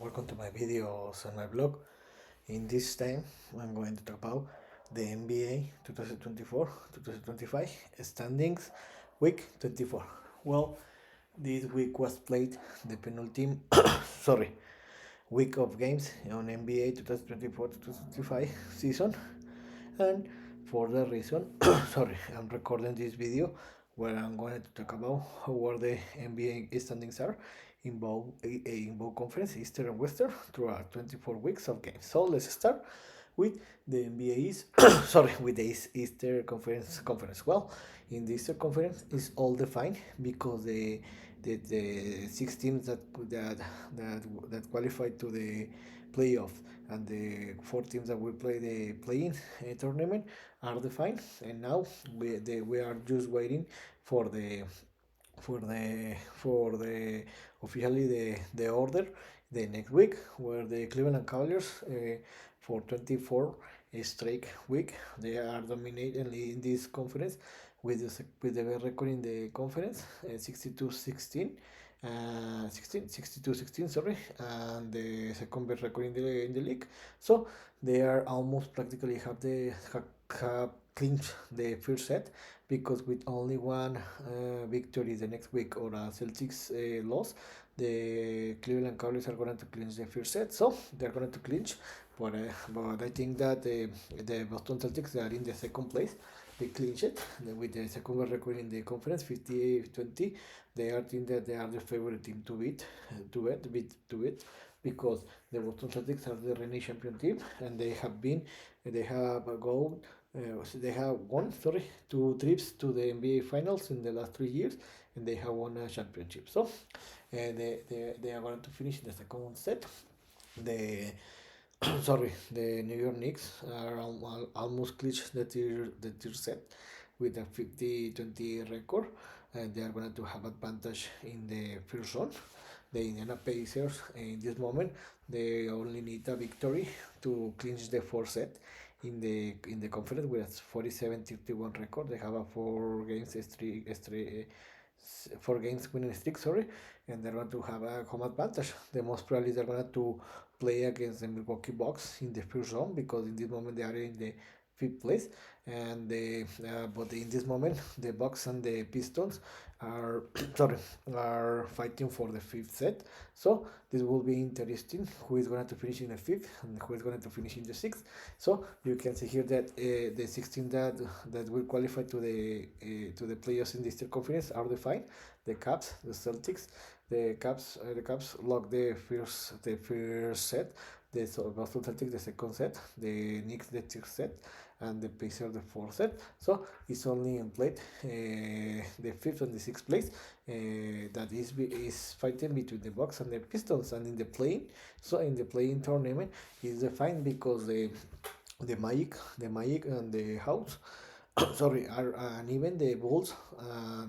Welcome to my videos on my blog. In this time, I'm going to talk about the NBA 2024-2025 standings week 24. Well, this week was played the penultimate sorry week of games on NBA 2024-2025 season, and for that reason, sorry, I'm recording this video where I'm going to talk about where the NBA standings are in both conference, Eastern and Western, throughout 24 weeks of games. So let's start with the NBA East, sorry, with the Eastern Conference. Well, in the Eastern Conference is all defined because the six teams that qualified to the playoff and the four teams that will play the playing tournament are defined, and now we are just waiting for the officially the order the next week, where the Cleveland Cavaliers for 24 straight week they are dominating in this conference with the best record in the conference, 62-16, 62-16, sorry, and the second best record in the league. So they are almost practically have clinched the first set, because with only one victory the next week or a Celtics loss, the Cleveland Cavaliers are going to clinch the first set. So they're going to clinch, but I think that the Boston Celtics, they are in the second place. They clinch it with the second record in the conference, 58-20. They are think that they are the favorite team to it, because the Boston Celtics are the reigning champion team, and they have a goal. They have won, sorry, two trips to the NBA Finals in the last 3 years, and they have won a championship. So they are going to finish the second set. The sorry, the New York Knicks are almost clinched the third set with a 50-20 record, and they are going to have advantage in the first round. The Indiana Pacers in this moment, they only need a victory to clinch the fourth set in the conference with a 47-31 record. They have a four games winning streak, sorry, and they're going to have a home advantage. The most probably they're going to play against the Milwaukee Bucks in the first round, because in this moment they are in the fifth place, and but in this moment the Bucks and the Pistons are sorry, are fighting for the fifth set. So this will be interesting, who is going to finish in the fifth and who is going to finish in the sixth. So you can see here that the 16 that will qualify to the playoffs in the Eastern Conference are defined: the Caps, the Celtics. The Caps lock the first set. The Boston Celtics the second set. The Knicks the third set, and the Pacers the fourth set. So it's only in play the fifth and the sixth place that is fighting between the Bucks and the Pistons, and in the playing. So in the playing tournament is defined because the Magic and the House sorry, are and even the Bulls.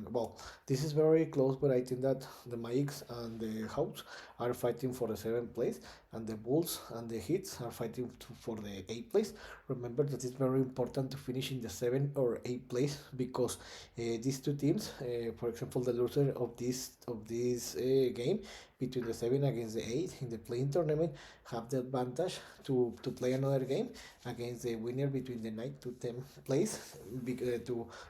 Well, this is very close, but I think that the Magics and the Hawks are fighting for the seventh place, and the Bulls and the Heats are fighting for the eighth place. Remember that it's very important to finish in the seventh or eighth place, because these two teams, for example, the loser of this game between the seven against the eight in the playing tournament, have the advantage to play another game against the winner between the 9th to 10th place,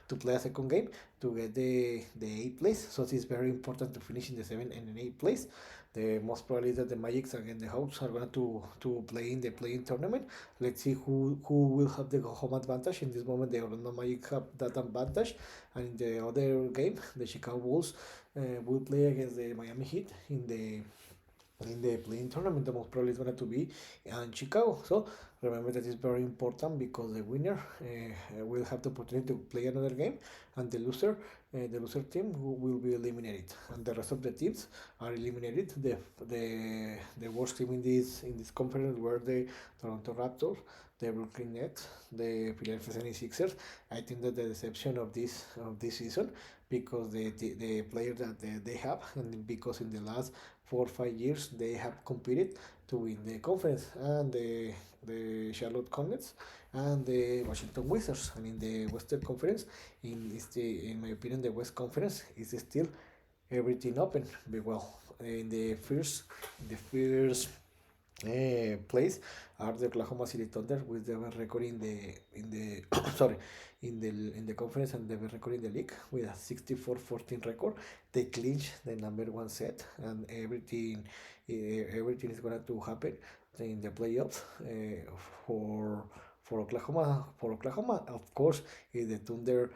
to play a second game to get the 8th place. So it is very important to finish in the 7th and 8th place. The most probably that the Magic and the Hawks are going to play in the playing tournament. Let's see who will have the home advantage. In this moment, the Orlando Magic have that advantage, and in the other game, the Chicago Bulls will play against the Miami Heat in the playing tournament. The most probably is going to be in Chicago. So remember that it's very important, because the winner will have the opportunity to play another game, and the loser team will be eliminated, and the rest of the teams are eliminated. The worst team in this conference were the Toronto Raptors, the Brooklyn Nets, the Philadelphia 76ers. I think that the deception of this season, because the players that they have, and because in the last 4 or 5 years they have competed to win the conference, and the Charlotte Hornets and the Washington Wizards. And in the Western Conference, in my opinion, the West Conference is still everything open. Well, in the first place are the Oklahoma City Thunder with the best record in the sorry in the conference and the best record in the league with a 64-14 record. They clinch the number one set and everything is going to happen in the playoffs for Oklahoma. Of course, if the Thunder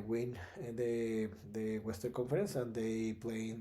win the Western Conference and they play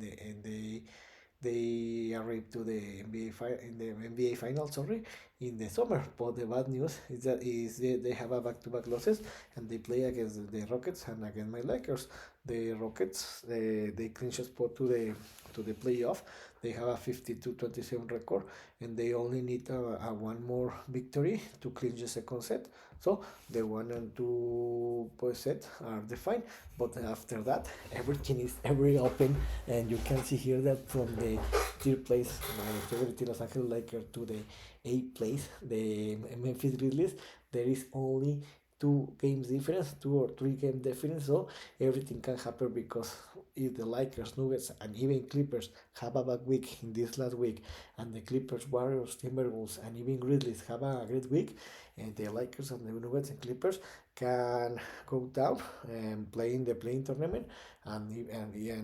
they arrived to the NBA final, sorry, in the summer. But the bad news is they have a back-to-back losses and they play against the Rockets and against my Lakers. The Rockets they clinch a spot to the playoff. They have a 52-27 record and they only need a one more victory to clinch the second set. So the one and two set are defined, but after that everything is very open, and you can see here that from the third place, my favorite team, Los Angeles Lakers, to the eighth place, the Memphis Grizzlies, there is only two games difference, two or three game difference. So everything can happen because if the Lakers, Nuggets, and even Clippers have a bad week in this last week, and the Clippers, Warriors, Timberwolves, and even Grizzlies have a great week, and the Lakers and the Nuggets and Clippers can go down and play in the playing tournament, and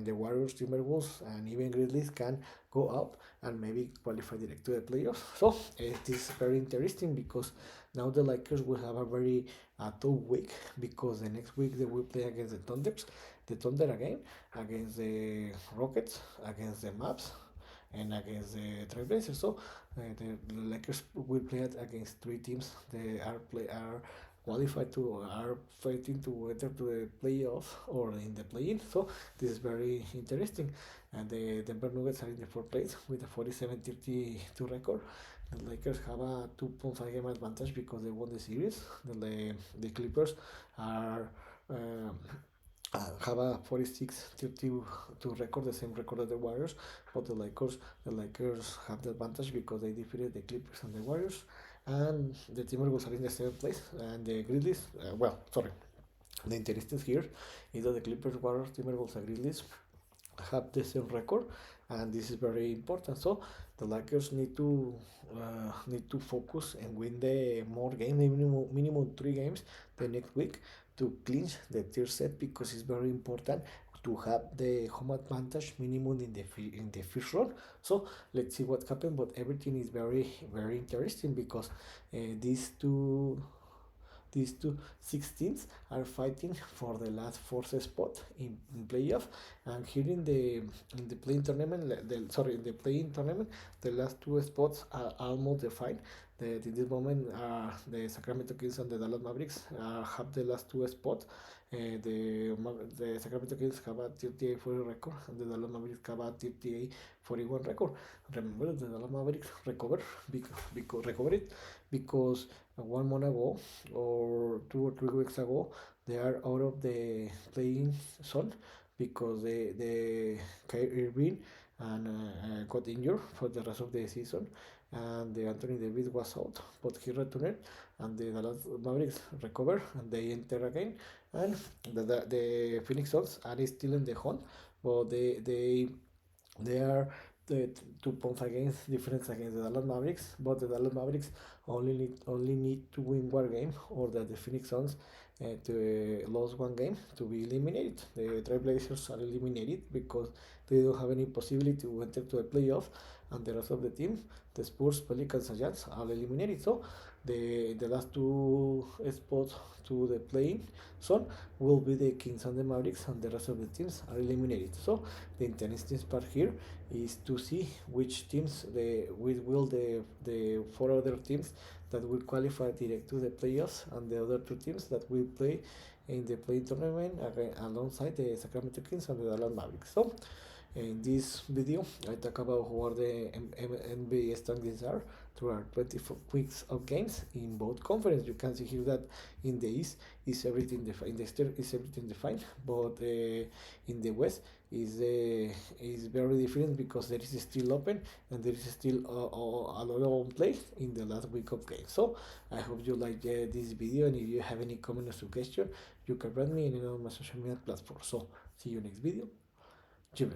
the Warriors, Timberwolves, and even Grizzlies can go up and maybe qualify direct to the playoffs. So it is very interesting because now the Lakers will have a very tough week because the next week they will play against the Thunder again, against the Rockets, against the Maps, and against the Trailblazers. So the Lakers will play against three teams. They are qualified to are fighting to enter to the playoff or in the play-in. So this is very interesting. And the Denver Nuggets are in the fourth place with a 47-32 record. The Lakers have a 2.5 game advantage because they won the series. The Clippers are um, have a 46-32 record, the same record as the Warriors, but the Lakers have the advantage because they defeated the Clippers and the Warriors, and the Timberwolves are in the seventh place, and the Grizzlies, sorry, the interesting here is that the Clippers, Warriors, Timberwolves, and Grizzlies have the same record, and this is very important. So the Lakers need to focus and win the more game, minimum three games the next week to clinch the third set because it's very important to have the home advantage minimum in the first round. So let's see what happens. But everything is very interesting because these two these two 16s are fighting for the last fourth spot in playoff, and here in the playing tournament, in the playing tournament, the last two spots are almost defined. In this moment, the Sacramento Kings and the Dallas Mavericks have the last two spots. The Sacramento Kings have a 38-40 record, and the Dallas Mavericks have a 38-41 record. Remember, the Dallas Mavericks recovered because 1 month ago or 2 or 3 weeks ago they are out of the playing zone because the Kyrie Irving and got injured for the rest of the season, and the Anthony Davis was out, but he returned, and the Dallas Mavericks recover and they enter again, and the Phoenix Suns are still in the hunt, but they are the 2.5 games difference against the Dallas Mavericks, but the Dallas Mavericks only need to win one game, or that the Phoenix Suns to lose one game to be eliminated. The Trailblazers are eliminated because they don't have any possibility to enter to the playoff, and the rest of the team, the Spurs, Pelicans, and Jazz, are eliminated. So the last two spots to the playing zone will be the Kings and the Mavericks, and the rest of the teams are eliminated. So the interesting part here is to see which teams will the four other teams that will qualify direct to the playoffs, and the other two teams that will play in the play tournament alongside the Sacramento Kings and the Dallas Mavericks. So in this video, I talk about what the NBA standings are throughout 24 weeks of games in both conferences. You can see here that in the East is everything defined, in the East is everything defined, but in the West is very different because there is still open and there is still a lot of play in the last week of games. So I hope you like this video, and if you have any comment or suggestion, you can write me in any of my social media platforms. So see you next video. Jimmy.